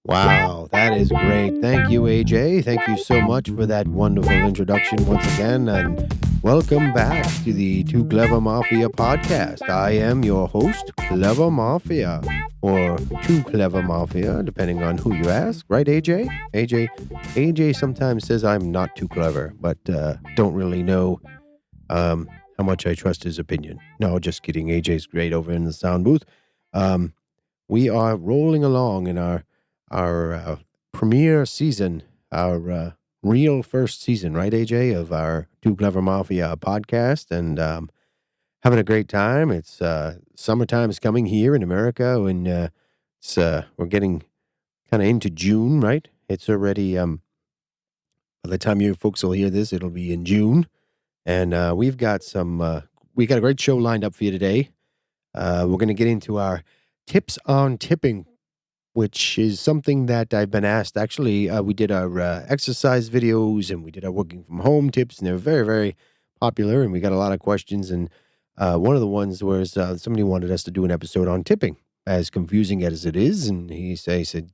Wow, that is great. Thank you, AJ. Thank you so much for that wonderful introduction once again. And welcome back to the Two Clever Mafia podcast. I am your host, Clever Mafia, or Two Clever Mafia, depending on who you ask. Right, AJ? AJ sometimes says I'm not too clever, but don't really know how much I trust his opinion. No, just kidding. AJ's great over in the sound booth. Um, we are rolling along in our premiere season, our real first season, right, AJ, of our Two Clever Mafia podcast, and having a great time. It's summertime is coming here in America, and we're getting kind of into June, right? It's already by the time you folks will hear this, it'll be in June, and we got a great show lined up for you today. We're going to get into our tips on tipping, which is something that I've been asked. Actually, we did our exercise videos and we did our working from home tips, and they're very, very popular. And we got a lot of questions. And one of the ones was somebody wanted us to do an episode on tipping, as confusing as it is. And he said,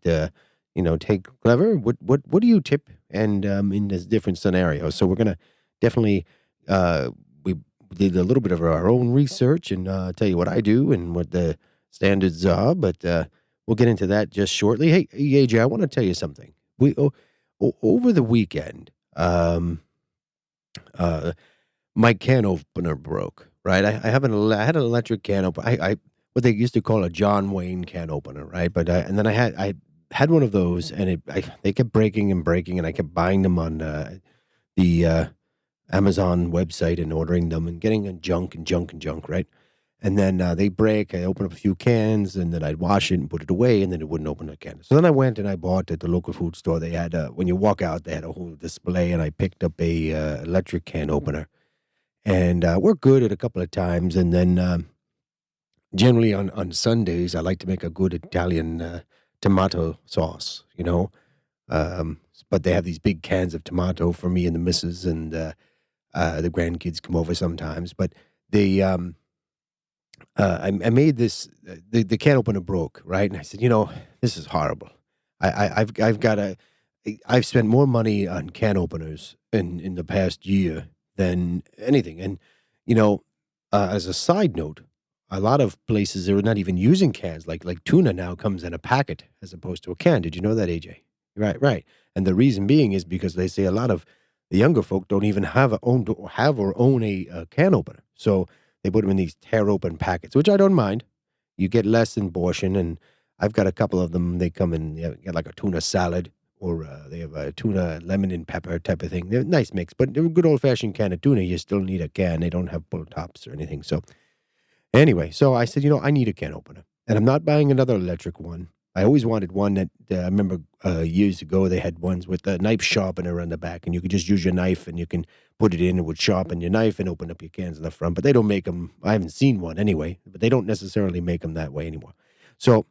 take Clever. What do you tip? And in this different scenarios. So we're gonna definitely we did a little bit of our own research and tell you what I do and what the standards are, but. We'll get into that just shortly. Hey, AJ, I want to tell you something. Over the weekend, my can opener broke. Right, I had an electric can opener. I what they used to call a John Wayne can opener, right? But and then I had one of those, and they kept breaking and breaking, and I kept buying them on the Amazon website and ordering them and getting junk, right? And then they break. I open up a few cans, and then I'd wash it and put it away, and then it wouldn't open the can. So then I went and I bought at the local food store. They had when you walk out, they had a whole display, and I picked up a electric can opener, and worked good at a couple of times. And then generally on Sundays, I like to make a good Italian tomato sauce, But they have these big cans of tomato for me and the missus, and the grandkids come over sometimes. But they I made this. The can opener broke, right? And I said, this is horrible. I've spent more money on can openers in the past year than anything. And as a side note, a lot of places are not even using cans. Like tuna now comes in a packet as opposed to a can. Did you know that, AJ? Right. And the reason being is because they say a lot of the younger folk don't even have or own a can opener. So they put them in these tear-open packets, which I don't mind. You get less abortion, and I've got a couple of them. They come in, get like a tuna salad, or they have a tuna lemon and pepper type of thing. They're a nice mix, but they're a good old-fashioned can of tuna. You still need a can. They don't have pull tops or anything. So anyway, so I said, I need a can opener, and I'm not buying another electric one. I always wanted one that I remember years ago they had ones with a knife sharpener on the back, and you could just use your knife and you can put it in. It would sharpen your knife and open up your cans in the front. But they don't make them. I haven't seen one anyway. But they don't necessarily make them that way anymore. So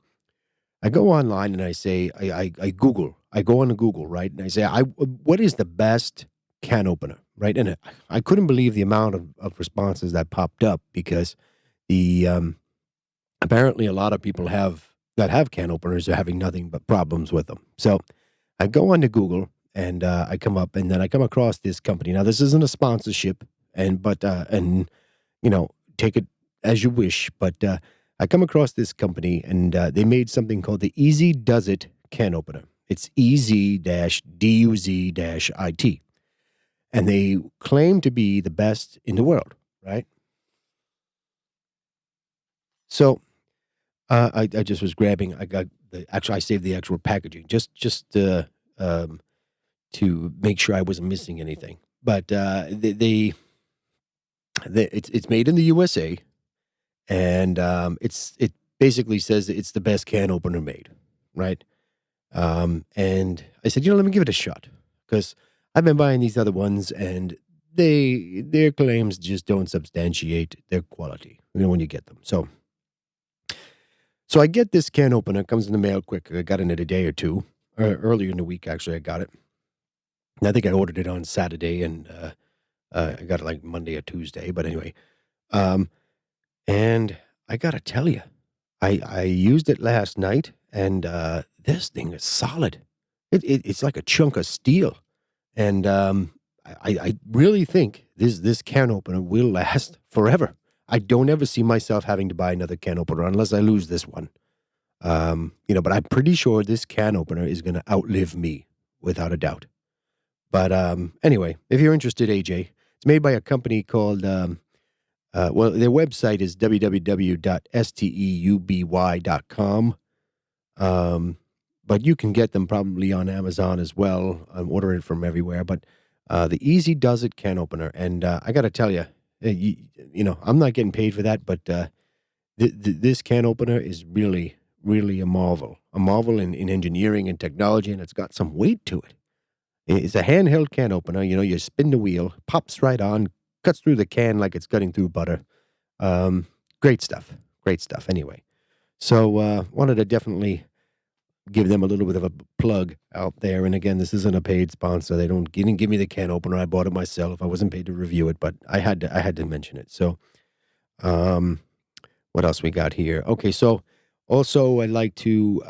I go online and I say I Google. I go on to Google, right, and I say what is the best can opener, right? And I couldn't believe the amount of responses that popped up because the apparently a lot of people that have can openers are having nothing but problems with them. So I go on to Google and I come across this company. Now this isn't a sponsorship, but take it as you wish. But I come across this company and they made something called the EzDuzit Can Opener. It's EZ-DUZ-IT, and they claim to be the best in the world, right? So. I just was grabbing. I got I saved the actual packaging just to make sure I wasn't missing anything. But it's made in the USA, and it basically says it the best can opener made, right? And I said, let me give it a shot because I've been buying these other ones, and their claims just don't substantiate their quality. When you get them, So I get this can opener. It comes in the mail quick. I got it in a day or two. Earlier in the week, actually, I got it. And I think I ordered it on Saturday, and I got it like Monday or Tuesday. But anyway, and I got to tell you, I used it last night, and this thing is solid. It's like a chunk of steel. And I really think this can opener will last forever. I don't ever see myself having to buy another can opener unless I lose this one. But I'm pretty sure this can opener is going to outlive me without a doubt. But anyway, if you're interested, AJ, it's made by a company called, their website is www.steuby.com. But you can get them probably on Amazon as well. I'm ordering from everywhere. But the EzDuzit Can opener, and I got to tell you, I'm not getting paid for that, but this can opener is really, really a marvel in engineering and technology, and it's got some weight to it. It's a handheld can opener. You spin the wheel, pops right on, cuts through the can like it's cutting through butter. Great stuff. Great stuff. Anyway, so wanted to definitely give them a little bit of a plug out there. And again, this isn't a paid sponsor. They didn't give me the can opener. I bought it myself. I wasn't paid to review it, but I had to mention it. So, what else we got here? Okay, so also I'd like to,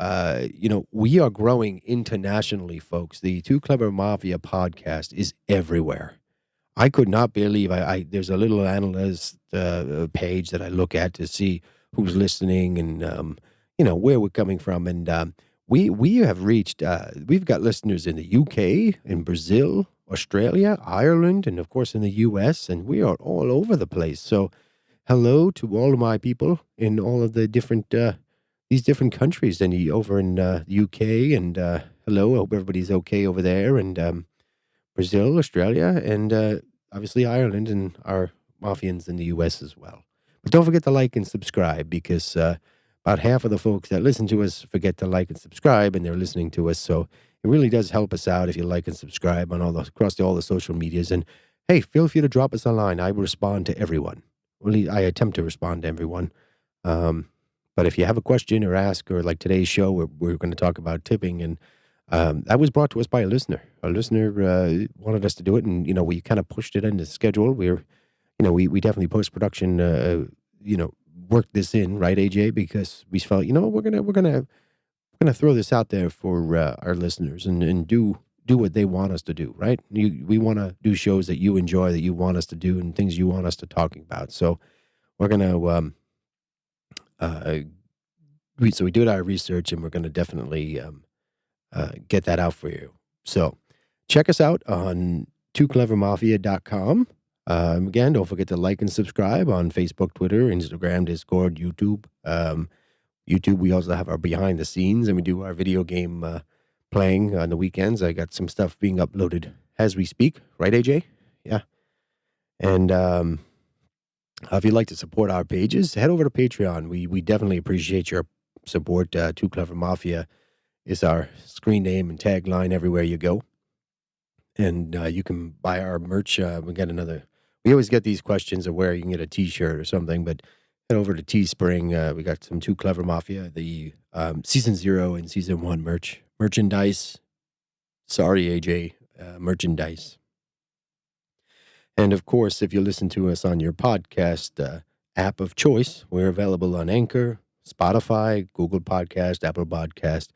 we are growing internationally, folks. The Tooclevermafia podcast is everywhere. I could not believe there's a little analyst page that I look at to see who's listening and where we're coming from, and we have reached. We've got listeners in the UK, in Brazil, Australia, Ireland, and of course in the US, and we are all over the place. So, hello to all of my people in all of the different these different countries, and over in the UK, and hello. I hope everybody's okay over there, and Brazil, Australia, and obviously Ireland, and our Mafians in the U.S. as well. But don't forget to like and subscribe, because about half of the folks that listen to us forget to like and subscribe, and they're listening to us. So it really does help us out if you like and subscribe on across all the social medias. And hey, feel free to drop us a line. I respond to everyone. Really, I attempt to respond to everyone. But if you have a question or ask, or like today's show, we're going to talk about tipping, and that was brought to us by a listener. A listener wanted us to do it, and we kind of pushed it into the schedule. We definitely post-production worked this in, right, AJ? Because we felt we're gonna throw this out there for our listeners and do what they want us to do, right? We want to do shows that you enjoy, that you want us to do, and things you want us to talk about. So we're gonna so we did our research, and we're gonna definitely get that out for you. So check us out on Tooclevermafia.com. Again, don't forget to like and subscribe on Facebook, Twitter, Instagram, Discord, YouTube. YouTube, we also have our behind the scenes, and we do our video game playing on the weekends. I got some stuff being uploaded as we speak. Right, AJ? Yeah. And if you'd like to support our pages, head over to Patreon. We definitely appreciate your support. Too Clever Mafia is our screen name and tagline everywhere you go. And you can buy our merch. We always get these questions of where you can get a T-shirt or something, but head over to Teespring. We got some Too Clever Mafia, the Season 0 and Season 1 merchandise. Sorry, AJ, merchandise. And of course, if you listen to us on your podcast app of choice, we're available on Anchor, Spotify, Google Podcast, Apple Podcast,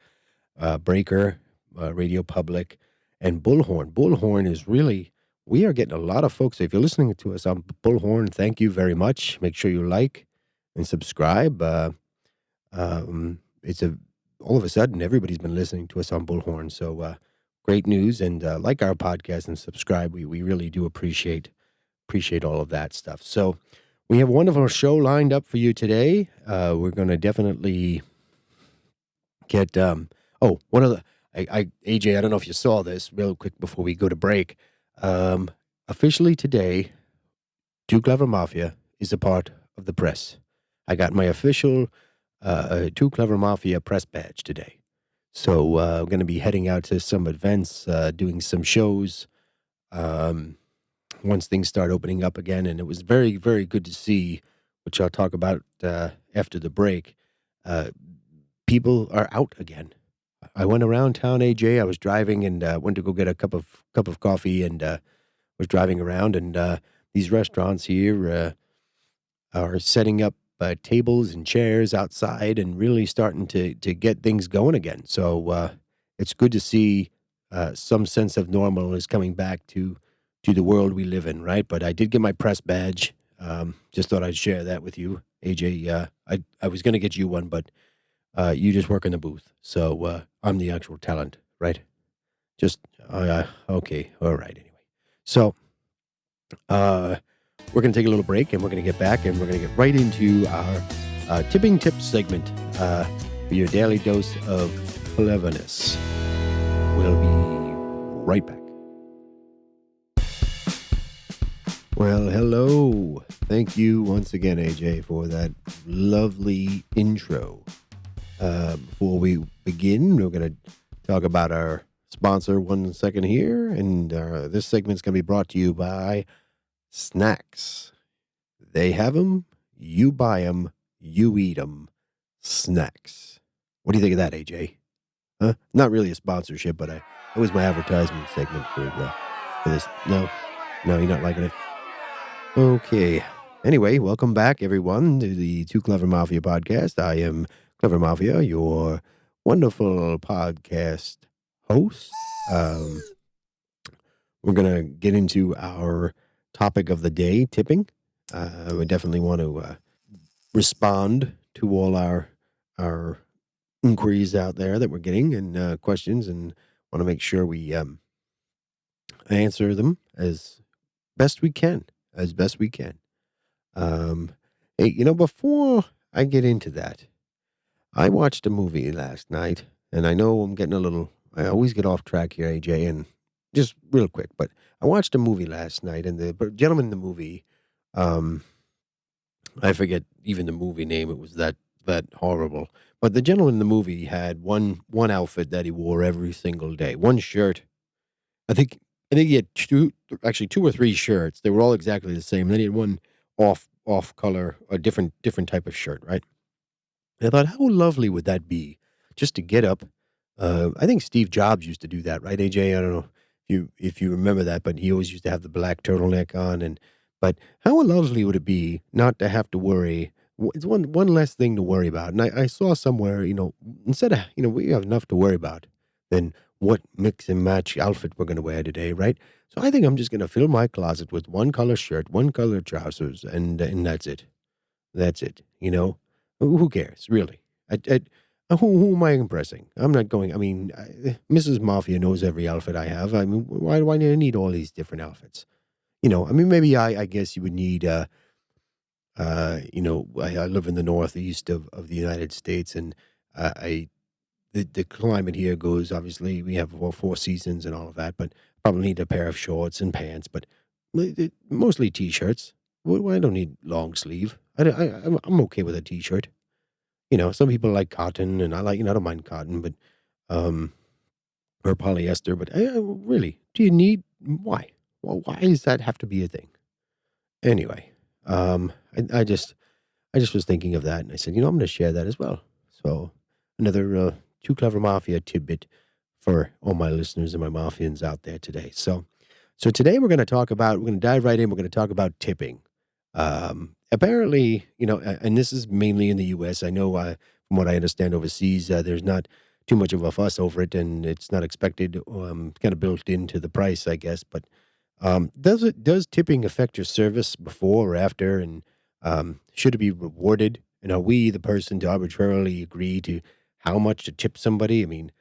Breaker, Radio Public, and Bullhorn. Bullhorn is really, we are getting a lot of folks. If you're listening to us on Bullhorn, thank you very much. Make sure you like and subscribe. It's all of a sudden, everybody's been listening to us on Bullhorn. So great news, and like our podcast and subscribe. We really do appreciate all of that stuff. So we have a wonderful show lined up for you today. We're going to definitely get, AJ, I don't know if you saw this real quick before we go to break. Officially today, Too Clever Mafia is a part of the press. I got my official Too Clever Mafia press badge today. So I'm going to be heading out to some events, doing some shows once things start opening up again. And it was very, very good to see, which I'll talk about after the break. People are out again. I went around town, AJ. I was driving and went to go get a cup of coffee, and was driving around. And these restaurants here are setting up tables and chairs outside and really starting to get things going again. So it's good to see some sense of normal is coming back to the world we live in, right? But I did get my press badge. Just thought I'd share that with you, AJ. I was going to get you one, but you just work in the booth, so I'm the actual talent, right? Just okay, all right. Anyway, so we're going to take a little break, and we're going to get back, and we're going to get right into our tipping tips segment for your daily dose of cleverness. We'll be right back. Well, hello. Thank you once again, AJ, for that lovely intro. Before we begin, we're going to talk about our sponsor 1 second here, and this segment's going to be brought to you by Snacks. They have them, you buy them, you eat them. Snacks. What do you think of that, AJ? Huh? Not really a sponsorship, but it was my advertisement segment for this. No, you're not liking it. Okay. Anyway, welcome back, everyone, to the Tooclevermafia podcast. I am Clever Mafia, your wonderful podcast host. We're going to get into our topic of the day, tipping. We definitely want to respond to all our inquiries out there that we're getting and questions, and want to make sure we answer them as best we can. Hey, before I get into that, I watched a movie last night, and I know I always get off track here, AJ, and just real quick, but I watched a movie last night, and the gentleman in the movie, I forget even the movie name, it was that horrible, but the gentleman in the movie had one outfit that he wore every single day, one shirt. I think he had two or three shirts. They were all exactly the same. Then he had one off color, a different type of shirt, right? And I thought, how lovely would that be, just to get up? I think Steve Jobs used to do that, right, AJ? I don't know if you remember that, but he always used to have the black turtleneck on. But how lovely would it be not to have to worry? It's one less thing to worry about. And I saw somewhere, instead of we have enough to worry about, then what mix and match outfit we're going to wear today, right? So I think I'm just going to fill my closet with one color shirt, one color trousers, and that's it. That's it. Who cares, really? Who am I impressing? I'm not going. I mean, Mrs. Mafia knows every outfit I have. I mean, why do I need all these different outfits? I mean, maybe I guess you would need. I live in the northeast of the United States, and the climate here goes, obviously, we have 4 seasons and all of that, but probably need a pair of shorts and pants, but mostly T-shirts. Well, I don't need long sleeve. I'm okay with a T-shirt. Some people like cotton, and I don't mind cotton, but, or polyester, but really, do you need, why? Well, why does that have to be a thing? Anyway, I just was thinking of that, and I said, I'm going to share that as well. So another Too Clever Mafia tidbit for all my listeners and my Mafians out there today. So today we're going to dive right in. We're going to talk about tipping. Apparently, and this is mainly in the U.S. I know from what I understand overseas, there's not too much of a fuss over it, and it's not expected, kind of built into the price, I guess. But does tipping affect your service before or after, and should it be rewarded? And are we the person to arbitrarily agree to how much to tip somebody? I mean,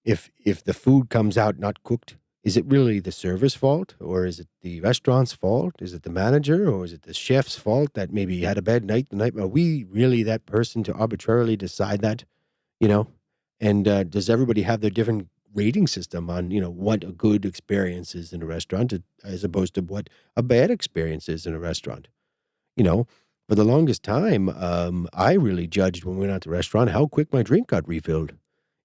if the food comes out not cooked, is it really the server's fault, or is it the restaurant's fault? Is it the manager, or is it the chef's fault that maybe had a bad night the night? Are we really that person to arbitrarily decide that? And does everybody have their different rating system on what a good experience is in a restaurant as opposed to what a bad experience is in a restaurant? For the longest time, I really judged when we went out to the restaurant how quick my drink got refilled.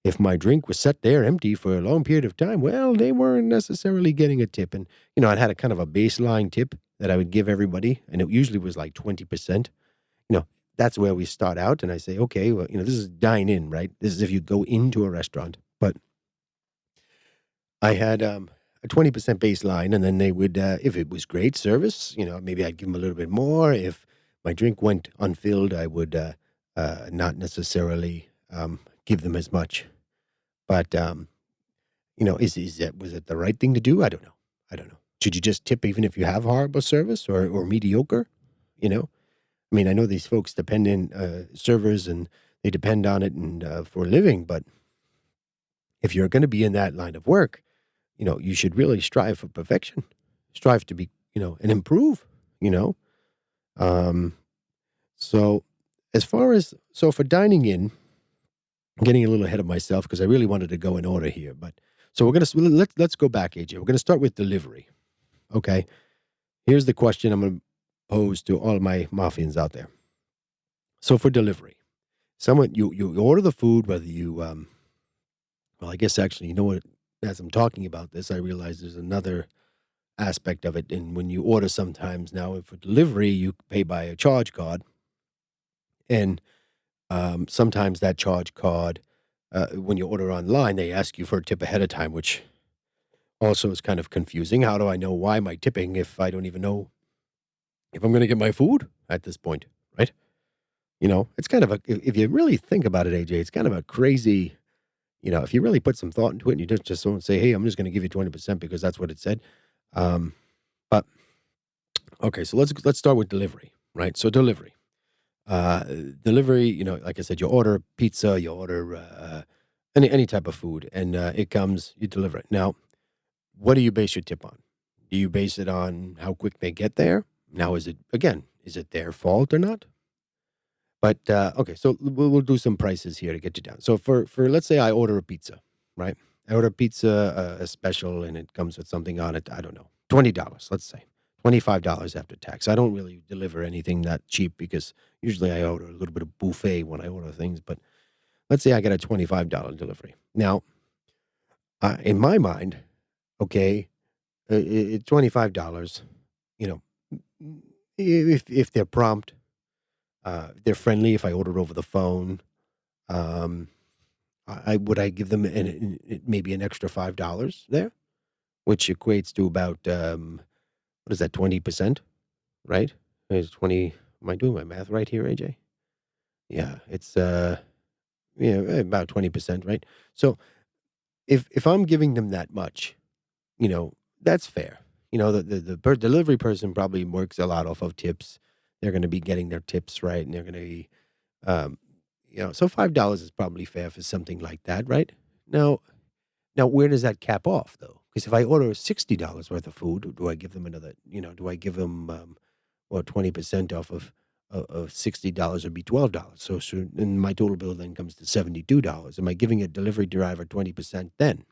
If my drink was set there empty for a long period of time, well, they weren't necessarily getting a tip. And, I'd had a kind of a baseline tip that I would give everybody, and it usually was like 20%. That's where we start out. And I say, okay, well, this is dine in, right? This is if you go into a restaurant. But I had a 20% baseline, and then they would, if it was great service, maybe I'd give them a little bit more. If my drink went unfilled, I would not necessarily give them as much. But is that was it the right thing to do? I don't know. I don't know. Should you just tip even if you have horrible service or mediocre? You know, I mean, I know these folks depend in servers and they depend on it and for a living, but if you're going to be in that line of work, you should really strive for perfection, strive to be, and improve. You know, um, so as far as for dining in, I'm getting a little ahead of myself because I really wanted to go in order here, but so let's go back, AJ. We're gonna start with delivery. Okay, here's the question I'm gonna pose to all my Mafians out there. So for delivery, someone you order the food, whether you well, I guess actually, you know what? As I'm talking about this, I realize there's another aspect of it. And when you order, sometimes now for delivery, you pay by a charge card, and sometimes that charge card, when you order online, they ask you for a tip ahead of time, which also is kind of confusing. How do I know why am I tipping if I don't even know if I'm going to get my food at this point, right? It's kind of if you really think about it, AJ, it's kind of a crazy. If you really put some thought into it, and you just don't say, "Hey, I'm just going to give you 20% because that's what it said." Um, but okay, so let's start with delivery, right? So delivery. Uh, Delivery, like I said, you order pizza, you order any type of food, and it comes, you deliver it. Now, what do you base your tip on? Do you base it on how quick they get there? Now, is it their fault or not? But okay, so we'll do some prices here to get you down. So for let's say I order a pizza, right? I order a pizza, a special, and it comes with something on it. I don't know, $20. Let's say $25 after tax. I don't really deliver anything that cheap because usually I order a little bit of buffet when I order things. But let's say I get a $25 delivery. Now, in my mind, okay, $25. You know, if they're prompt, they're friendly. If I order over the phone, um, I give them maybe an extra $5 there, which equates to about what is that, 20%, right? It's 20. Am I doing my math right here, AJ? Yeah, it's about 20%, right? So if I'm giving them that much, that's fair. The delivery person probably works a lot off of tips. They're going to be getting their tips right, and they're going to be, um, so $5 is probably fair for something like that, right? Now, where does that cap off though? Because if I order $60 worth of food, do I give them another? Do I give them 20% off of $60 would be $12. So and my total bill then comes to $72. Am I giving a delivery driver 20% then?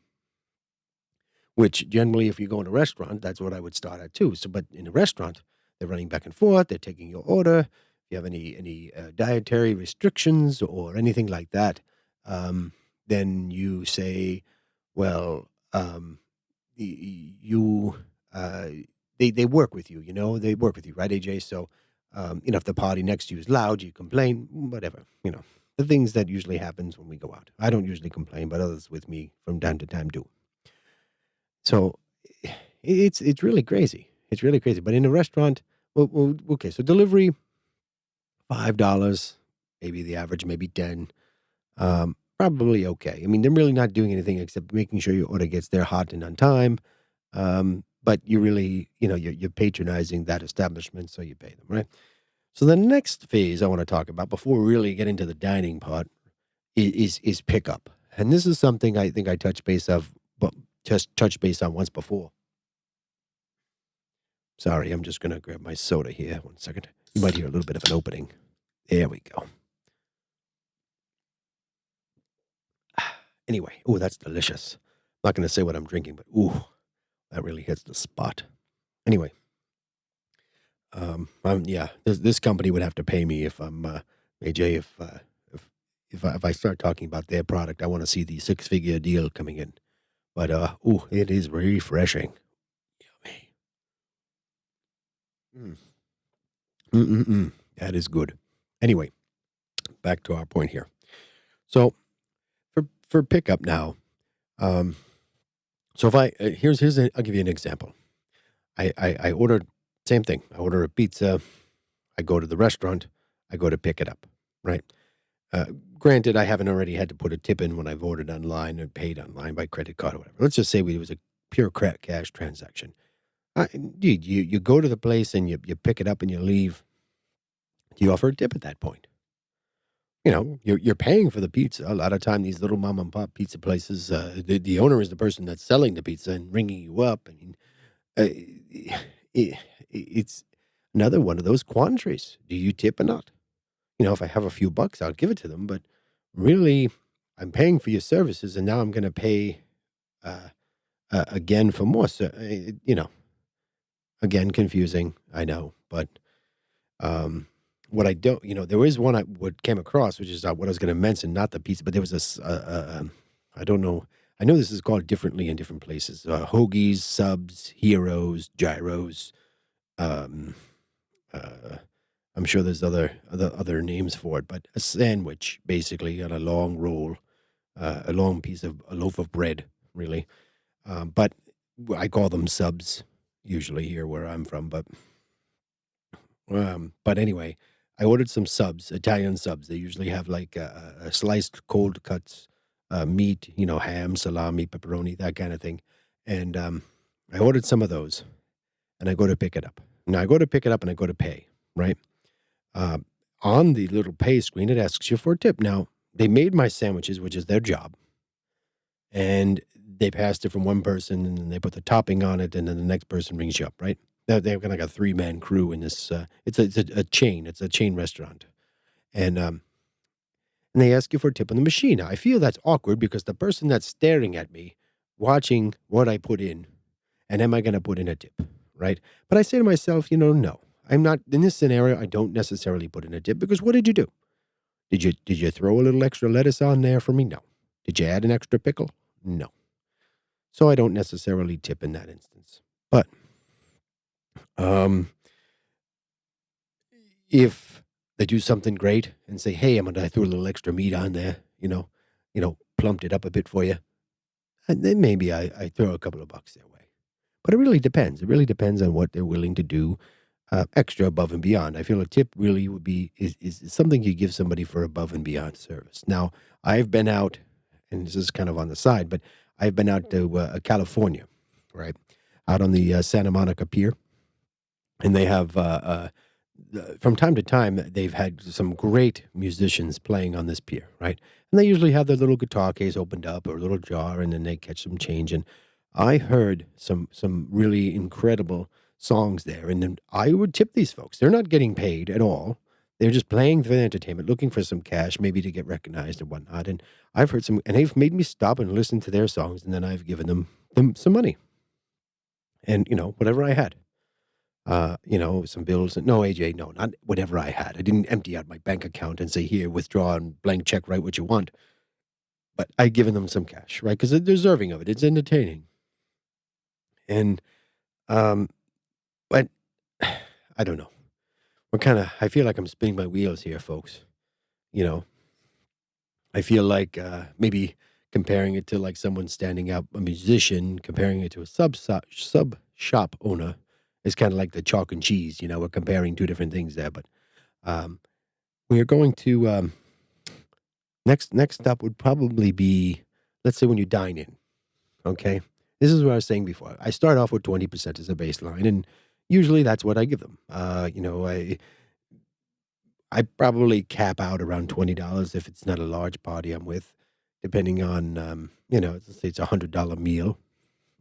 Which generally, if you go in a restaurant, that's what I would start at too. So, but in a restaurant, they're running back and forth. They're taking your order. If you have any dietary restrictions or anything like that, then you say, well, you they work with you. They work with you, right, AJ? So, if the party next to you is loud, you complain, whatever. The things that usually happens when we go out. I don't usually complain, but others with me from time to time do. So it's really crazy. It's really crazy. But in a restaurant, well, okay. So delivery, $5, maybe the average, maybe 10. Probably okay. I mean, they're really not doing anything except making sure your order gets there hot and on time. But you really, you're patronizing that establishment, so you pay them, right? So the next phase I want to talk about before we really get into the dining part is pickup, and this is something I think I touched base on once before. Sorry, I'm just gonna grab my soda here. 1 second. You might hear a little bit of an opening. There we go. Anyway, oh, that's delicious. I'm not gonna say what I'm drinking, but ooh, that really hits the spot. Anyway, yeah, this company would have to pay me if I'm AJ if I start talking about their product. I want to see the 6-figure deal coming in. But ooh, it is refreshing. Yummy. Mm. Mm-mm-mm. That is good. Anyway, back to our point here. So for pickup now, um, so if I'll give you an example. I ordered same thing. I order a pizza. I go to the restaurant, I go to pick it up, right? Uh, Granted, I haven't already had to put a tip in when I've ordered online or paid online by credit card or whatever. Let's just say it was a pure cash transaction. You go to the place and you pick it up and you leave. Do you offer a tip at that point? You're paying for the pizza. A lot of time, these little mom and pop pizza places, the owner is the person that's selling the pizza and ringing you up. I mean, it's another one of those quandaries. Do you tip or not? If I have a few bucks, I'll give it to them. But really, I'm paying for your services, and now I'm going to pay uh, again for more. So, again, confusing. I know, but what I don't, there is one I would came across, which is what I was going to mention, not the pizza, but there was I don't know. I know this is called differently in different places. Hoagies, subs, heroes, gyros. Um, uh, I'm sure there's other names for it, but a sandwich basically on a long roll, a long piece of a loaf of bread, really. But I call them subs usually here where I'm from. But anyway, I ordered some subs, Italian subs. They usually have like a sliced cold cuts meat, ham, salami, pepperoni, that kind of thing. And I ordered some of those, and I go to pick it up. Now I go to pick it up and I go to pay, right? Uh, on the little pay screen, it asks you for a tip. Now, they made my sandwiches, which is their job, and they passed it from one person, and then they put the topping on it, and then the next person rings you up, right? They've got like a three-man crew in this. It's a chain. It's a chain restaurant, and they ask you for a tip on the machine. Now, I feel that's awkward because the person that's staring at me, watching what I put in, and am I going to put in a tip, right? But I say to myself, no, I'm not in this scenario. I don't necessarily put in a tip because what did you do? Did you throw a little extra lettuce on there for me? No. Did you add an extra pickle? No. So I don't necessarily tip in that instance. But um, if they do something great and say, "Hey, I threw a little extra meat on there," plumped it up a bit for you, and then maybe I throw a couple of bucks their way. But it really depends. It really depends on what they're willing to do extra above and beyond. I feel a tip really would be is something you give somebody for above and beyond service. Now, I've been out, and this is kind of on the side, but I've been out to California, right, out on the Santa Monica Pier, and they have from time to time they've had some great musicians playing on this pier, right, and they usually have their little guitar case opened up or a little jar, and then they catch some change. And I heard some really incredible songs there, and then I would tip these folks. They're not getting paid at all. They're just playing for the entertainment, looking for some cash, maybe to get recognized and whatnot. And I've heard some, and they've made me stop and listen to their songs, and then I've given them some money, and whatever I had, some bills. No, AJ, no, not whatever I had. I didn't empty out my bank account and say, "Here, withdraw and blank check, write what you want." But I given them some cash, right? Because they're deserving of it. It's entertaining, and um, but I don't know. I feel like I'm spinning my wheels here, folks. You know, I feel like maybe comparing it to like someone standing up, a musician, comparing it to a sub shop owner is kind of like the chalk and cheese. We're comparing two different things there. But um, we are going to next up would probably be, let's say, when you dine in. Okay, this is what I was saying before. I start off with 20% as a baseline, and usually that's what I give them. I probably cap out around $20 if it's not a large party I'm with, depending on, let's say it's $100 meal.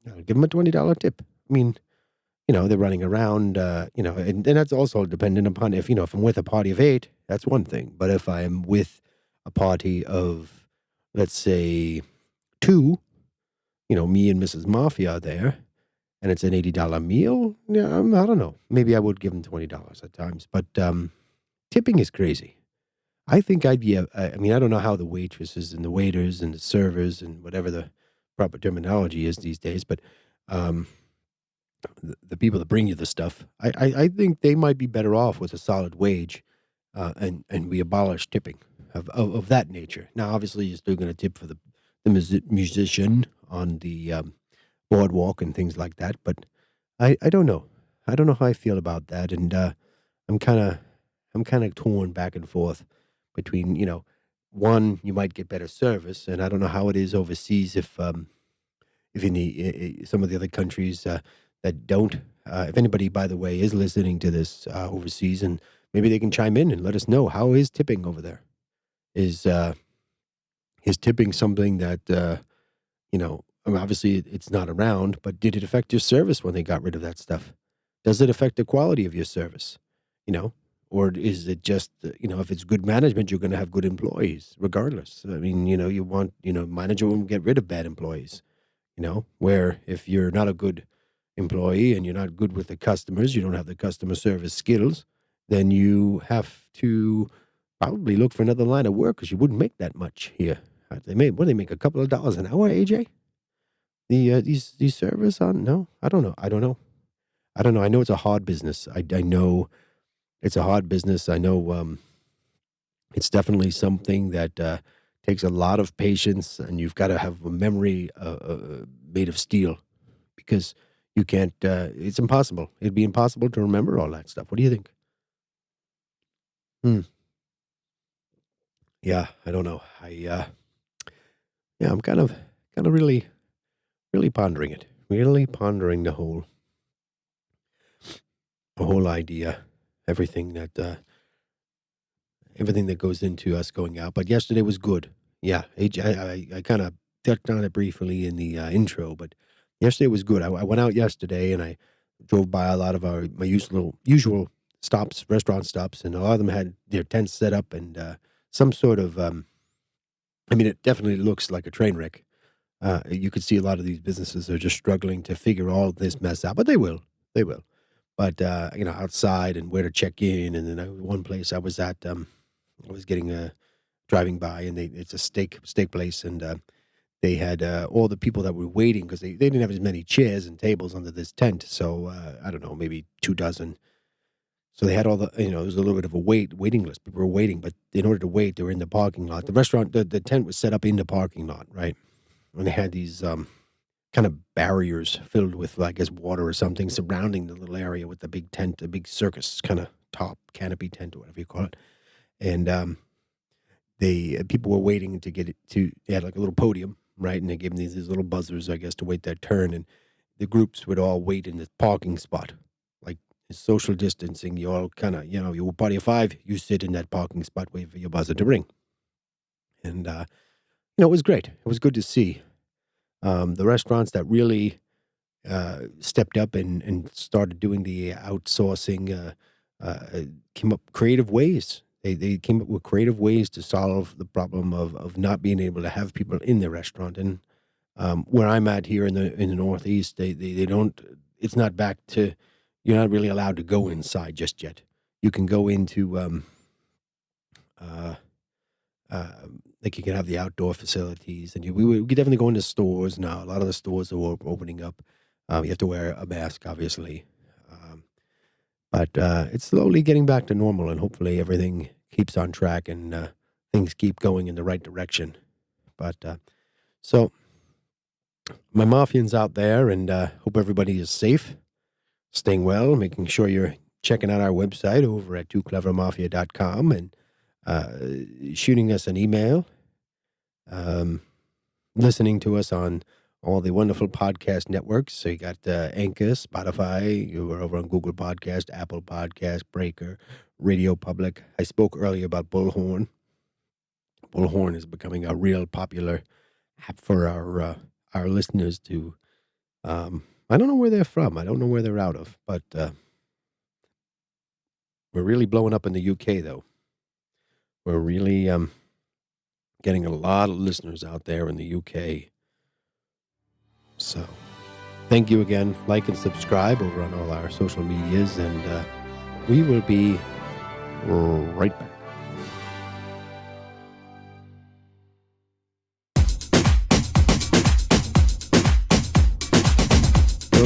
I'll give them a $20 tip. I mean, they're running around, and that's also dependent upon if I'm with a party of 8, that's one thing. But if I'm with a party of, let's say, 2, me and Mrs. Mafia are there, and it's an $80 meal, yeah, I don't know. Maybe I would give them $20 at times, but tipping is crazy. I think I'd be I mean, I don't know how the waitresses and the waiters and the servers and whatever the proper terminology is these days, but um, the people that bring you the stuff, I think they might be better off with a solid wage, and we abolish tipping of that nature. Now, obviously, you're still going to tip for the musician on the boardwalk and things like that, but I don't know. I don't know how I feel about that, and I'm kind of I'm kind of torn back and forth between, one, you might get better service, and I don't know how it is overseas if in some of the other countries that don't. If anybody, by the way, is listening to this overseas, and maybe they can chime in and let us know, how is tipping over there? Is is tipping something that I mean, obviously it's not around, but did it affect your service when they got rid of that stuff? Does it affect the quality of your service? You know, or is it just if it's good management, you're going to have good employees regardless. I mean, you want manager won't get rid of bad employees. Where if you're not a good employee and you're not good with the customers, you don't have the customer service skills, then you have to probably look for another line of work because you wouldn't make that much here. What do they make, a couple of dollars an hour, AJ? These servers on? No, I don't know. I don't know. I know it's a hard business. I know it's a hard business. I know it's definitely something that takes a lot of patience, and you've got to have a memory made of steel because you can't. It's impossible. It'd be impossible to remember all that stuff. What do you think? Hmm. Yeah, I don't know. Yeah, I'm kind of really pondering it. Really pondering the whole idea, everything that everything that goes into us going out. But yesterday was good. Yeah, I kind of touched on it briefly in the intro, but yesterday was good. I went out yesterday and I drove by a lot of my usual stops, restaurant stops, and a lot of them had their tents set up and some sort of. I mean, it definitely looks like a train wreck. You could see a lot of these businesses are just struggling to figure all this mess out, but they will. They will. But outside and where to check in, and then one place I was at, I was getting driving by, and it's a steak place, and they had all the people that were waiting because they didn't have as many chairs and tables under this tent, so I don't know, maybe 2 dozen. So they had all there was a little bit of a waiting list. People were waiting, but in order to wait, they were in the parking lot. The restaurant, the tent was set up in the parking lot, right? And they had these kind of barriers filled with, I guess, water or something surrounding the little area with the big tent, the big circus kind of top canopy tent or whatever you call it. And they people were waiting to get it to. They had like a little podium, right? And they gave them these little buzzers, I guess, to wait their turn. And the groups would all wait in the parking spot, like social distancing. You all kind of, you party of five, you sit in that parking spot, wait for your buzzer to ring. And it was great. It was good to see the restaurants that really stepped up and started doing the outsourcing, came up creative ways. They came up with creative ways to solve the problem of not being able to have people in the restaurant. And where I'm at here in the Northeast, they don't. It's not back to. You're not really allowed to go inside just yet. You can go into uh, like you can have the outdoor facilities, and we could definitely go into stores now. A lot of the stores are opening up. You have to wear a mask, obviously, but it's slowly getting back to normal, and hopefully everything keeps on track and things keep going in the right direction. But so my Mafians out there, and hope everybody is safe, staying well, making sure you're checking out our website over at tooclevermafia.com and shooting us an email, listening to us on all the wonderful podcast networks. So you got Anchor, Spotify, you were over on Google Podcast, Apple Podcast, Breaker, Radio Public. I spoke earlier about Bullhorn. Bullhorn is becoming a real popular app for our listeners to. I don't know where they're from. I don't know where they're out of, but we're really blowing up in the UK, though. We're really getting a lot of listeners out there in the UK. So thank you again. Like and subscribe over on all our social medias, and we will be right back.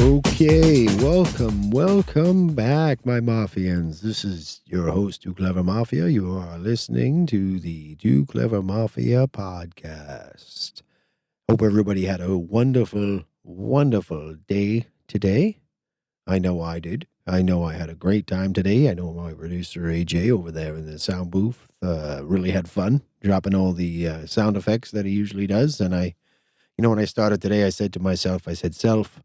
Okay, welcome back, my Mafians. This is your host, Tooclevermafia. You are listening to the Tooclevermafia podcast. Hope everybody had a wonderful, wonderful day today. I know I did. I know I had a great time today. I know my producer AJ over there in the sound booth really had fun dropping all the sound effects that he usually does. And when I started today, I said to myself, I said, self,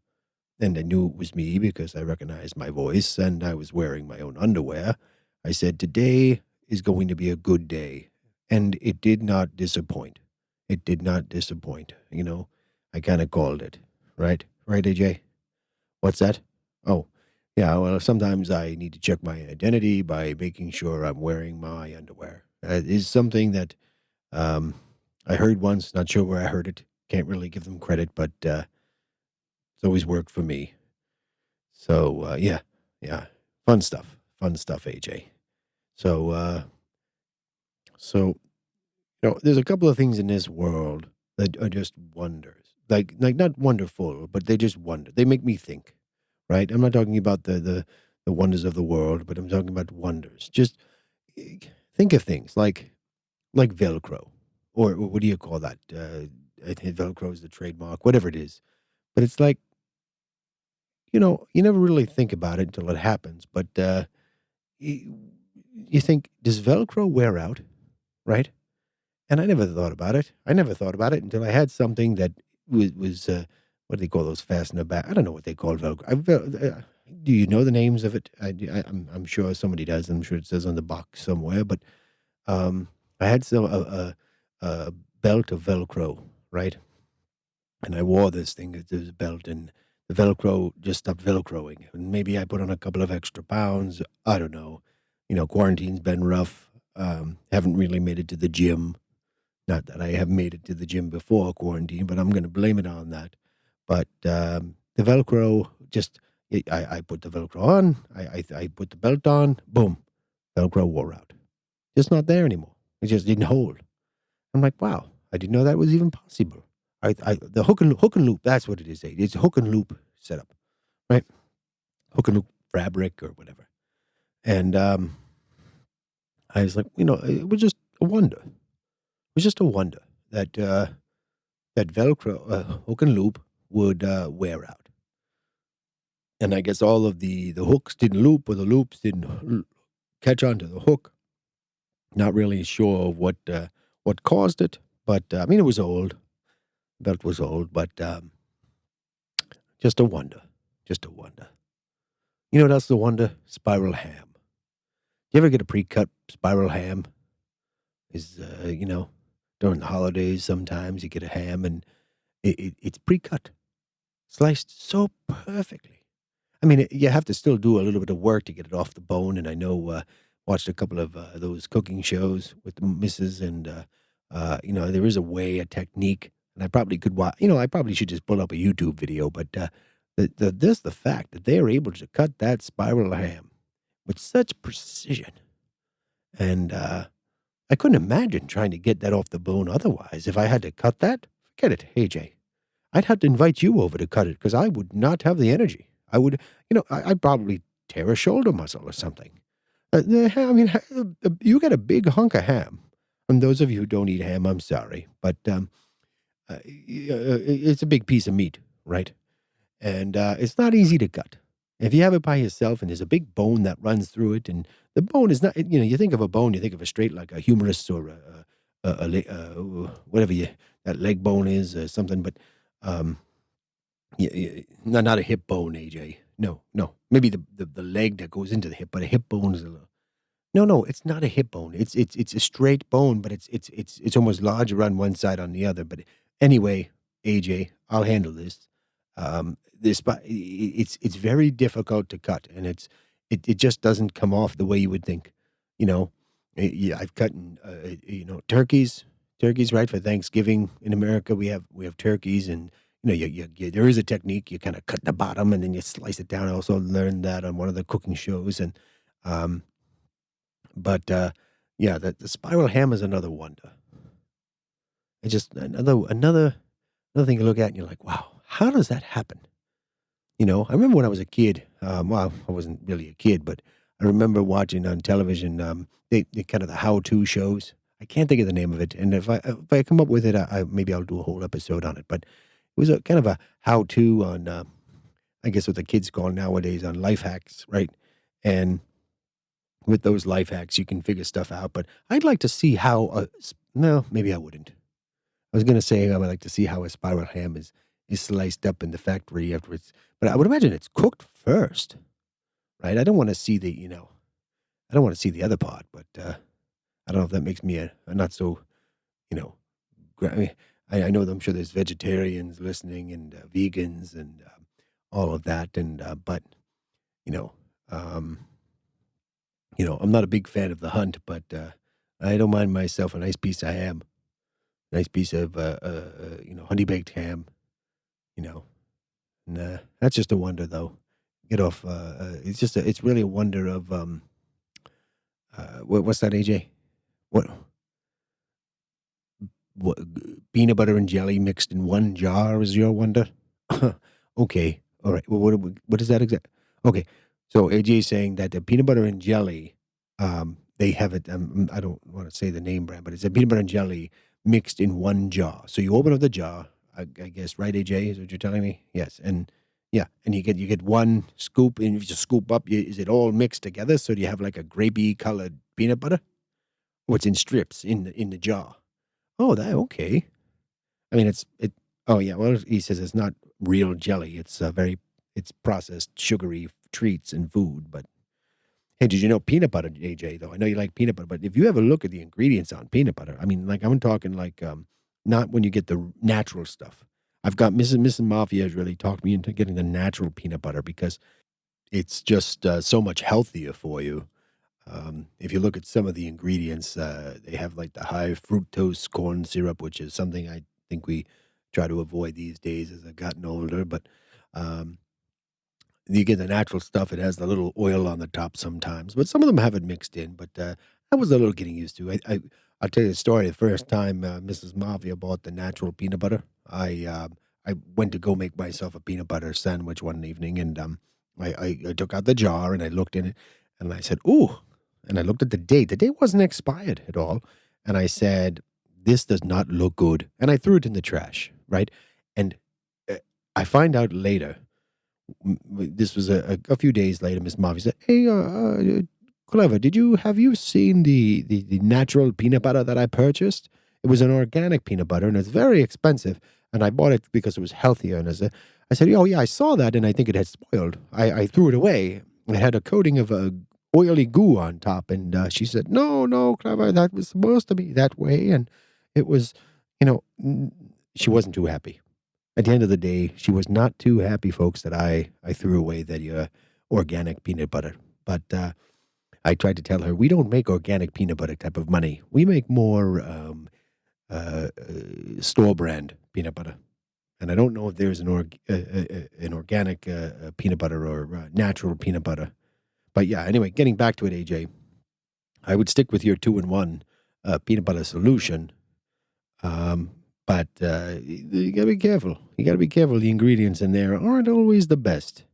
and I knew it was me because I recognized my voice and I was wearing my own underwear. I said, today is going to be a good day. And it did not disappoint. It did not disappoint. I kind of called it, right? Right, AJ? What's that? Oh, yeah. Well, sometimes I need to check my identity by making sure I'm wearing my underwear. It is something that um, I heard once, not sure where I heard it. Can't really give them credit, but it's always worked for me. So, yeah. Fun stuff, AJ. So, there's a couple of things in this world that are just wonders. Like not wonderful, but they just wonder. They make me think, right? I'm not talking about the wonders of the world, but I'm talking about wonders. Just think of things like Velcro, or what do you call that? I think Velcro is the trademark, whatever it is. But it's like, you never really think about it until it happens. But you, you think, does Velcro wear out, right? And I never thought about it. I never thought about it until I had something that was what do they call those fastener back? I don't know what they call Velcro. Do you know the names of it? I'm sure somebody does. I'm sure it says on the box somewhere. But I had a belt of Velcro, right? And I wore this thing, this belt, and the Velcro just stopped Velcroing. And maybe I put on a couple of extra pounds. I don't know. Quarantine's been rough. Haven't really made it to the gym. Not that I have made it to the gym before quarantine, but I'm going to blame it on that. But the Velcro I put the Velcro on. I put the belt on. Boom, Velcro wore out. Just not there anymore. It just didn't hold. I'm like, wow, I didn't know that was even possible. The hook and loop. That's what it is. It's a hook and loop setup, right? Hook and loop fabric or whatever. And I was like, it was just a wonder. It was just a wonder that that Velcro hook and loop would wear out. And I guess all of the hooks didn't loop or the loops didn't catch onto the hook. Not really sure what caused it, but I mean it was old. Belt was old, but just a wonder, just a wonder. You know what else is a wonder? Spiral ham. You ever get a pre-cut spiral ham? Is during the holidays sometimes you get a ham and it's pre-cut, sliced so perfectly. I mean, you have to still do a little bit of work to get it off the bone. And I know, watched a couple of those cooking shows with the missus, and there is a way, a technique, and I probably could watch. I probably should just pull up a YouTube video. But just the fact that they are able to cut that spiral ham with such precision, and I couldn't imagine trying to get that off the bone otherwise. If I had to cut that, forget it, AJ. I'd have to invite you over to cut it because I would not have the energy. I would, I'd probably tear a shoulder muscle or something. You got a big hunk of ham. And those of you who don't eat ham, I'm sorry, but it's a big piece of meat, right? And it's not easy to cut. If you have it by yourself and there's a big bone that runs through it, and the bone is not, you think of a bone, you think of a straight like a humerus or whatever that leg bone is, something, but not a hip bone, AJ. No. Maybe the leg that goes into the hip, but a hip bone is a little. No, it's not a hip bone. It's a straight bone, but it's almost larger on one side on the other. But anyway, AJ, I'll handle this. It's very difficult to cut, and it just doesn't come off the way you would think. I've cut turkeys, right, for Thanksgiving in America. We have turkeys, and there is a technique. You kind of cut the bottom and then you slice it down. I also learned that on one of the cooking shows, and the spiral ham is another wonder. It's just another thing you look at and you're like, wow, how does that happen? I remember when I was a kid. Well, I wasn't really a kid, but I remember watching on television. They kind of the how-to shows. I can't think of the name of it, and if I come up with it, maybe I'll do a whole episode on it. But it was a kind of a how-to on. I guess what the kids call nowadays on life hacks, right? And with those life hacks, you can figure stuff out. But I'd like to see how. No, maybe I wouldn't. I was gonna say I would like to see how a spiral ham is sliced up in the factory afterwards, but I would imagine it's cooked first, right? I don't want to see I don't want to see the other part, but I don't know if that makes me a not so you know. I mean, I know that I'm sure there's vegetarians listening and vegans and all of that, and but you know, um, I'm not a big fan of the hunt, but I don't mind myself a nice piece of ham, nice piece of honey baked ham, you know. And that's just a wonder, though. Get off. It's really a wonder of what's that, AJ? What what peanut butter and jelly mixed in one jar is your wonder? Okay, all right. Well, what is that exact? Okay, so AJ is saying that the peanut butter and jelly, they have it. I don't want to say the name brand, but it's a peanut butter and jelly mixed in one jar. So you open up the jar, I guess, right, AJ? Is what you're telling me? Yes, and yeah, and you get one scoop, and you just scoop up. Is it all mixed together? So do you have like a grapey colored peanut butter? Or it's in strips in the jar? Oh, that okay. I mean, it. Oh yeah. Well, he says it's not real jelly. It's processed sugary treats and food. But hey, did you know peanut butter, AJ? Though I know you like peanut butter, but if you ever look at the ingredients on peanut butter, I mean, like I'm talking like not when you get the natural stuff. I've got Mrs. Mafia has really talked me into getting the natural peanut butter because it's just so much healthier for you. If you look at some of the ingredients, they have like the high fructose corn syrup, which is something I think we try to avoid these days as I've gotten older. But um, you get the natural stuff. It has the little oil on the top sometimes, but some of them have it mixed in. But I was a little getting used to. I'll tell you the story. The first time Mrs. Mafia bought the natural peanut butter, I went to go make myself a peanut butter sandwich one evening, and I took out the jar and I looked in it, and I said, "Ooh." And I looked at the date. The date wasn't expired at all. And I said, "This does not look good." And I threw it in the trash, right? And I find out later, this was a few days later, Miss Murphy said, "Hey, Clever, have you seen the natural peanut butter that I purchased? It was an organic peanut butter and it's very expensive. And I bought it because it was healthier." And I said, "Oh, yeah, I saw that and I think it had spoiled. I threw it away. It had a coating of a oily goo on top." And she said, "No, no, Clever, that was supposed to be that way." And it was, she wasn't too happy. At the end of the day, she was not too happy, folks, that I threw away the organic peanut butter. But I tried to tell her, we don't make organic peanut butter type of money. We make more store brand peanut butter. And I don't know if there's an organic peanut butter or natural peanut butter. But yeah, anyway, getting back to it, AJ, I would stick with your 2-in-1 peanut butter solution. But you gotta be careful. You gotta be careful. The ingredients in there aren't always the best.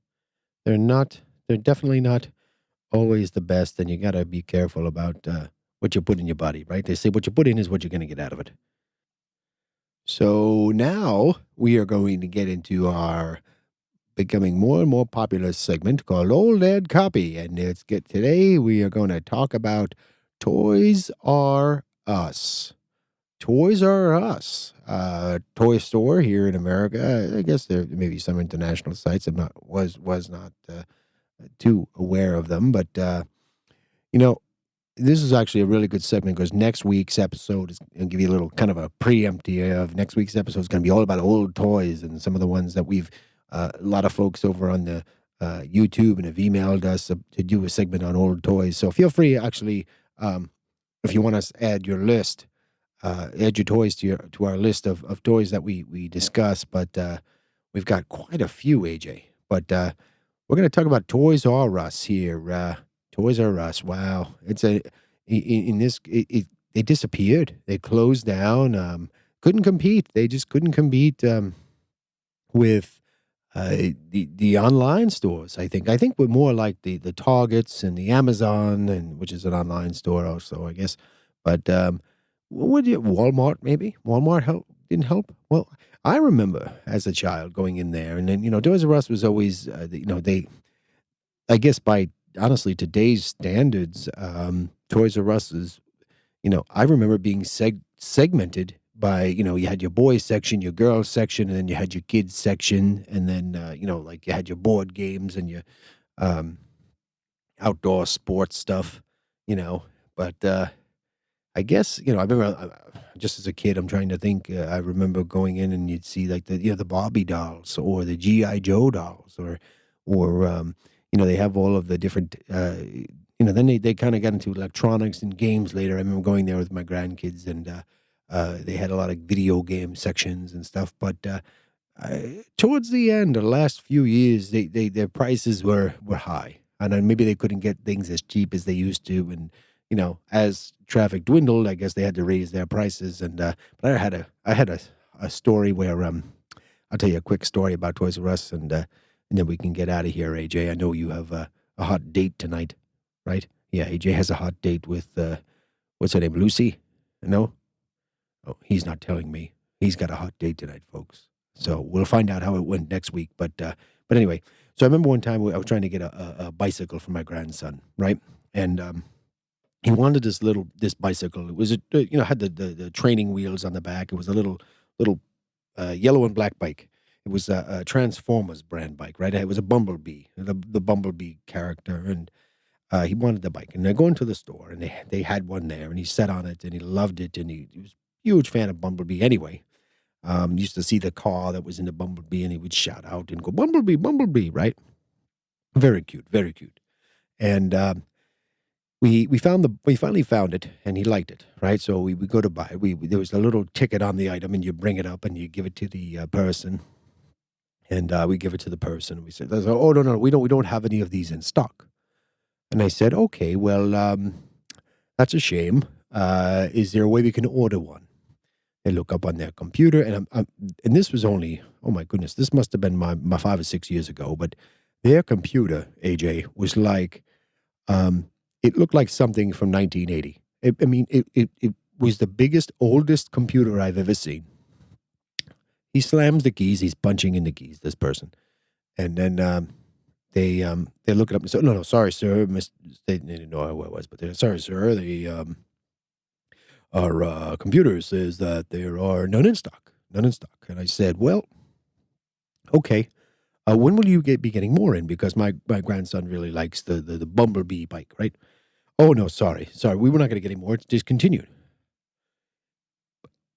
They're not. They're definitely not always the best, and you gotta be careful about what you put in your body. Right? They say what you put in is what you're gonna get out of it. So now we are going to get into our becoming more and more popular segment called Old Ed Copy, and today we are going to talk about Toys R Us. Toys R Us, toy store here in America. I guess there may be some international sites. Was not too aware of them, but you know, this is actually a really good segment because next week's episode is going to give you a little kind of a preempt of next week's episode is going to be all about old toys and some of the ones that we've a lot of folks over on the YouTube and have emailed us to do a segment on old toys. So feel free, actually, if you want us to add your list. Add your toys to our list of toys that we discuss, but we've got quite a few, AJ. But we're going to talk about Toys R Us here. Toys R Us, wow, it's they disappeared. They closed down. Couldn't compete. They just couldn't compete with the online stores. I think we're more like the Targets and the Amazon, and which is an online store also, I guess. But what do you Walmart maybe? Walmart didn't help? Well, I remember as a child going in there, and then Toys R Us was always, they, I guess by honestly today's standards, Toys R Us is, I remember being segmented by, you had your boys section, your girls section, and then you had your kids section, and then like you had your board games and your um, outdoor sports stuff, you know. But I guess, I remember just as a kid, I'm trying to think. I remember going in and you'd see like the Barbie dolls or the GI Joe dolls, or they have all of the different. Then they kind of got into electronics and games later. I remember going there with my grandkids, and they had a lot of video game sections and stuff. But towards the end, the last few years, their prices were high, and then maybe they couldn't get things as cheap as they used to, and as traffic dwindled, I guess they had to raise their prices. And but I had a story where I'll tell you a quick story about Toys R Us, and then we can get out of here. AJ, I know you have a hot date tonight, right? Yeah, AJ has a hot date with what's her name, Lucy? No, oh, he's not telling me. He's got a hot date tonight, folks. So we'll find out how it went next week. But anyway, so I remember one time I was trying to get a bicycle for my grandson, right? And he wanted this bicycle. It was had the training wheels on the back. It was a little yellow and black bike. It was a Transformers brand bike, right? It was a Bumblebee, the Bumblebee character, and he wanted the bike. And I go into the store, and they had one there, and he sat on it, and he loved it, and he was a huge fan of Bumblebee anyway. Used to see the car that was in the Bumblebee, and he would shout out and go, "Bumblebee, Bumblebee," right? Very cute, very cute. And we finally found it, and he liked it, right? So we go to buy. There was a little ticket on the item, and you bring it up, and you give it to the person, and we give it to the person. We said, "Oh no, we don't have any of these in stock." And I said, "Okay, well, that's a shame. Is there a way we can order one?" They look up on their computer, and and this was only, oh my goodness, this must have been my 5 or 6 years ago, but their computer, AJ, was like, it looked like something from 1980. It was the biggest, oldest computer I've ever seen. He slams the keys, he's punching in the keys, this person. And then they look it up and say, no, sorry, sir. They didn't know who it was, but they're, sorry, sir, our computer says that there are none in stock. None in stock. And I said, well, okay. When will you be getting more in? Because my grandson really likes the Bumblebee bike, right? Oh, no, sorry. We were not going to get any more. It's discontinued.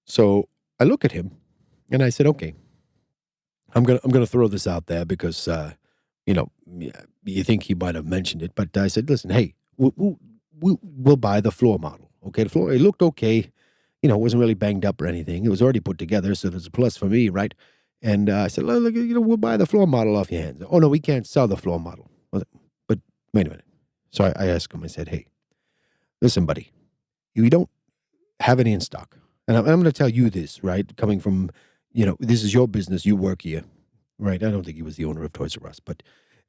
So I look at him, and I said, okay, I'm gonna throw this out there because, you think he might have mentioned it. But I said, listen, hey, we'll buy the floor model. Okay, the floor, it looked okay. It wasn't really banged up or anything. It was already put together, so there's a plus for me, right? And I said, look, we'll buy the floor model off your hands. Oh, no, we can't sell the floor model. But wait a minute. So I asked him, I said, hey, listen, buddy, you don't have any in stock. And I'm going to tell you this, right? Coming from, this is your business. You work here, right? I don't think he was the owner of Toys R Us, but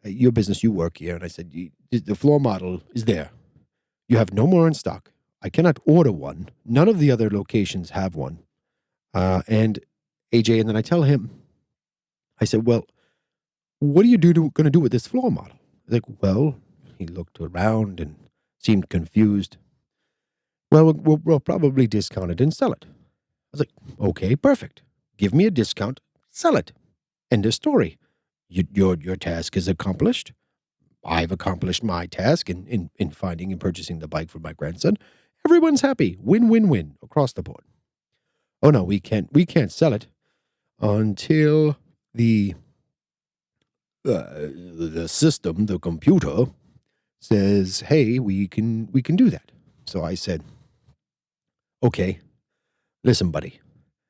your business, you work here. And I said, the floor model is there. You have no more in stock. I cannot order one. None of the other locations have one. And AJ, and then I tell him, I said, well, what are you going to do with this floor model? He's like, well, he looked around and seemed confused. Well, we'll probably discount it and sell it. I was like, okay, perfect. Give me a discount, sell it. End of story. Your task is accomplished. I've accomplished my task in finding and purchasing the bike for my grandson. Everyone's happy. Win, win, win across the board. Oh no, we can't sell it until the system, the computer, says, hey, we can do that. So I said, okay, listen, buddy,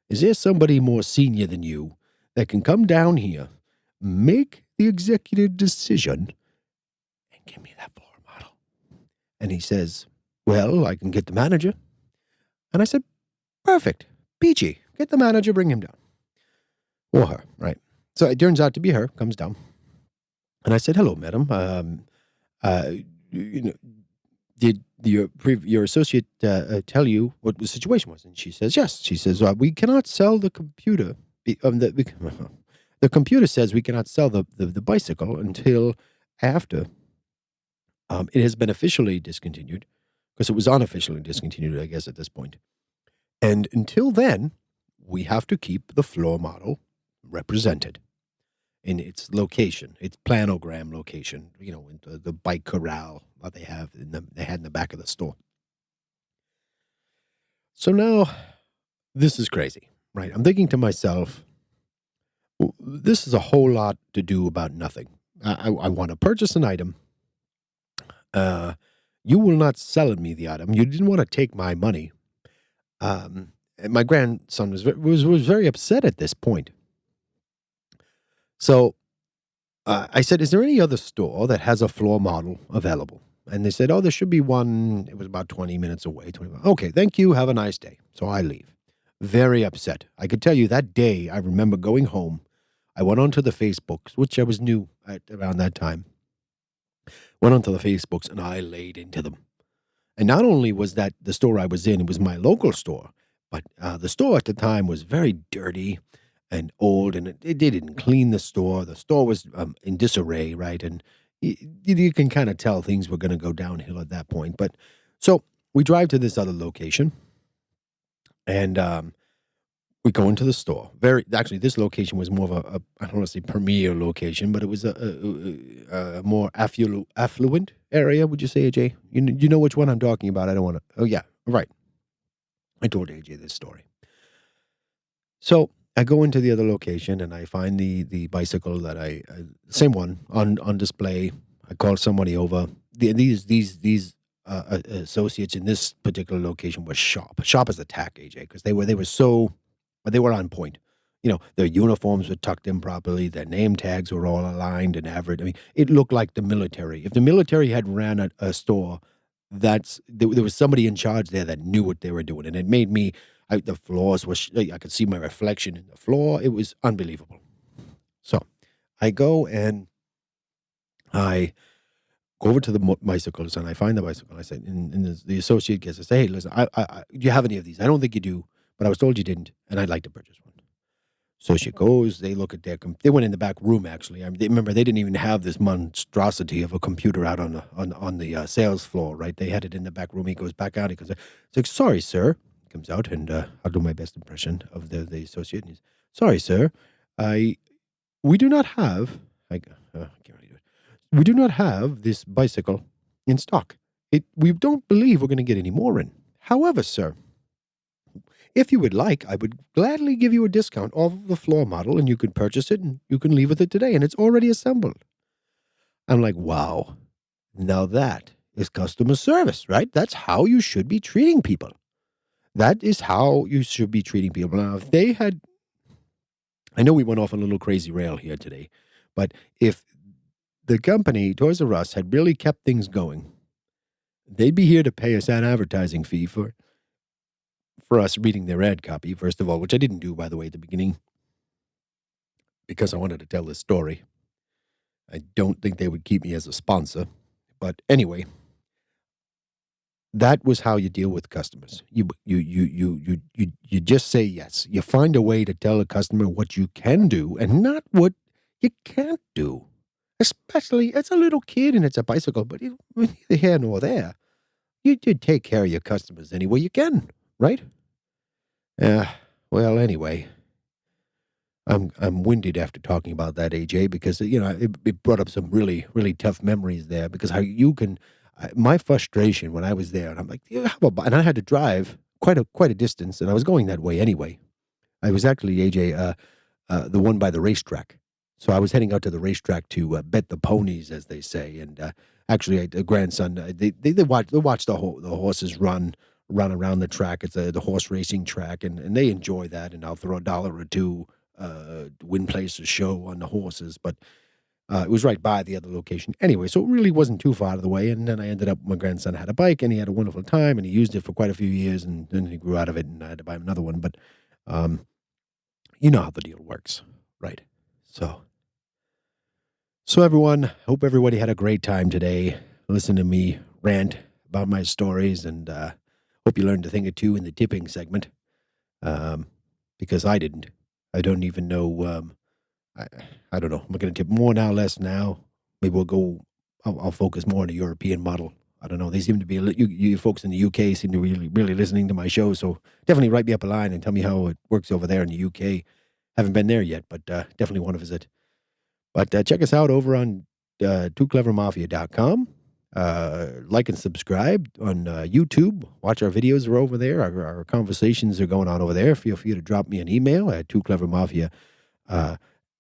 is there somebody more senior than you that can come down here, make the executive decision, and give me that floor model? And he says, well, I can get the manager. And I said, perfect. Peachy, get the manager, bring him down. Or her, right? So it turns out to be her, comes down. And I said, hello, madam. did your associate tell you what the situation was? And she says, yes. She says, we cannot sell the computer. The computer says we cannot sell the bicycle until after it has been officially discontinued, because it was unofficially discontinued, I guess, at this point. And until then, we have to keep the floor model represented in its location, its planogram location, in the bike corral that they had in the back of the store. So now, this is crazy, right? I'm thinking to myself, this is a whole lot to do about nothing. I want to purchase an item. You will not sell me the item. You didn't want to take my money. And my grandson was very upset at this point. So I said, is there any other store that has a floor model available? And they said, oh, there should be one. It was about 20 minutes away. 25. Okay, thank you. Have a nice day. So I leave. Very upset. I could tell you that day, I remember going home. I went onto the Facebooks, which I was new at around that time. Went onto the Facebooks and I laid into them. And not only was that the store I was in, it was my local store, but the store at the time was very dirty and old, and they didn't clean the store. The store was in disarray, right? And you can kind of tell things were going to go downhill at that point. But so we drive to this other location, and we go into the store. Actually, this location was more of a I don't want to say premier location, but it was a more affluent area. Would you say, AJ? You know which one I'm talking about? I don't want to. Oh yeah, right. I told AJ this story. So I go into the other location and I find the bicycle that same one on display. I call somebody over. These associates in this particular location were sharp as a tack, AJ, because they were on point. Their uniforms were tucked in properly. Their name tags were all aligned and average. I mean, it looked like the military. If the military had ran a store, there was somebody in charge there that knew what they were doing, and it made me. The floors was. I could see my reflection in the floor. It was unbelievable. So, I go and I go over to the bicycles and I find the bicycle. I said, and the associate gets to say, hey, listen, do you have any of these? I don't think you do, but I was told you didn't, and I'd like to purchase one. So she goes, they look at they went in the back room, actually. Remember, they didn't even have this monstrosity of a computer out on the sales floor, right? They had it in the back room. He goes back out. He goes, it's like, sorry, sir. He comes out, and I'll do my best impression of the associate. And he's, sorry, sir. We do not have, I can't really do it. We do not have this bicycle in stock. We don't believe we're going to get any more in. However, sir, if you would like, I would gladly give you a discount off of the floor model, and you can purchase it, and you can leave with it today, and it's already assembled. I'm like, wow, now that is customer service, right? That's how you should be treating people. That is how you should be treating people. Now, if they had, I know we went off on a little crazy rail here today, but if the company, Toys R Us, had really kept things going, they'd be here to pay us an advertising fee for us reading their ad copy, first of all, which I didn't do, by the way, at the beginning, because I wanted to tell this story. I don't think they would keep me as a sponsor. But anyway, that was how you deal with customers. You just say yes. You find a way to tell a customer what you can do and not what you can't do. Especially, it's a little kid and it's a bicycle, but neither here nor there. You take care of your customers any way you can, right? Well, anyway, I'm winded after talking about that, AJ, because it brought up some really, really tough memories there. Because how you can, my frustration when I was there, and I'm like, and I had to drive quite a distance, and I was going that way anyway. I was actually, AJ, the one by the racetrack, so I was heading out to the racetrack to bet the ponies, as they say, and actually, the grandson, they watch the horses run around the track. It's the horse racing track, and they enjoy that. And I'll throw $1 or $2 to win place a show on the horses. But it was right by the other location anyway, so it really wasn't too far out of the way. And then I ended up, my grandson had a bike, and he had a wonderful time, and he used it for quite a few years, and then he grew out of it, and I had to buy him another one. But you know how the deal works, right? So everyone, hope everybody had a great time today. Listen to me rant about my stories, and hope you learned a thing or two in the tipping segment, because I didn't. I don't even know. I don't know. Am I going to tip more now, less now? Maybe we'll go. I'll focus more on the European model. I don't know. They seem to be you folks in the UK seem to really listening to my show. So definitely write me up a line and tell me how it works over there in the UK. Haven't been there yet, but definitely want to visit. But check us out over on Tooclevermafia.com. Like and subscribe on YouTube. Watch our videos are over there. Our conversations are going on over there. Feel free to drop me an email at Tooclevermafia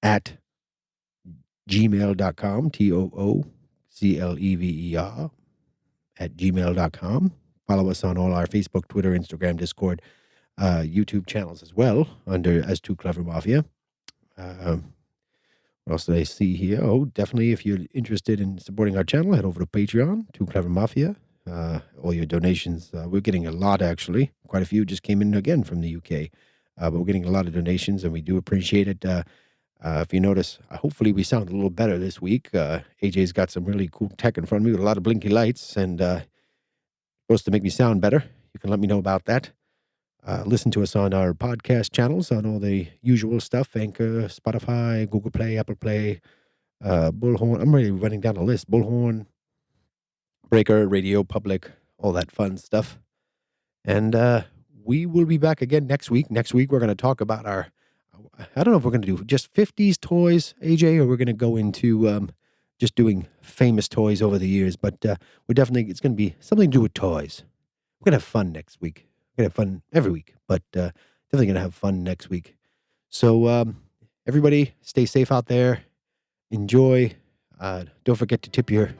at gmail.com, TOOCLEVER at gmail.com. Follow us on all our Facebook, Twitter, Instagram, Discord, YouTube channels as well under as Tooclevermafia. What else did I see here? Oh, definitely, if you're interested in supporting our channel, head over to Patreon, Tooclevermafia. All your donations, we're getting a lot, actually. Quite a few just came in again from the UK. But we're getting a lot of donations, and we do appreciate it. If you notice, hopefully we sound a little better this week. AJ's got some really cool tech in front of me with a lot of blinky lights, and supposed to make me sound better. You can let me know about that. Listen to us on our podcast channels on all the usual stuff: Anchor, Spotify, Google Play, Apple Play, Bullhorn. I'm really running down the list. Bullhorn, Breaker, Radio Public, all that fun stuff. And we will be back again next week. Next week, we're going to talk about I don't know if we're going to do just 50s toys, AJ, or we're going to go into just doing famous toys over the years. But it's going to be something to do with toys. We're going to have fun next week. We're going to have fun every week, but definitely going to have fun next week. So everybody, stay safe out there. Enjoy. Don't forget to tip your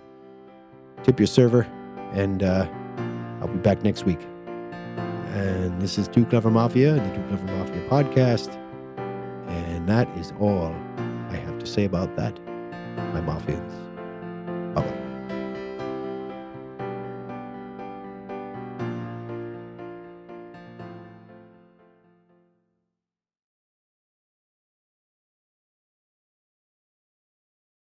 server, and I'll be back next week. And this is Tooclevermafia, the Tooclevermafia podcast. And that is all I have to say about that, my Mafians.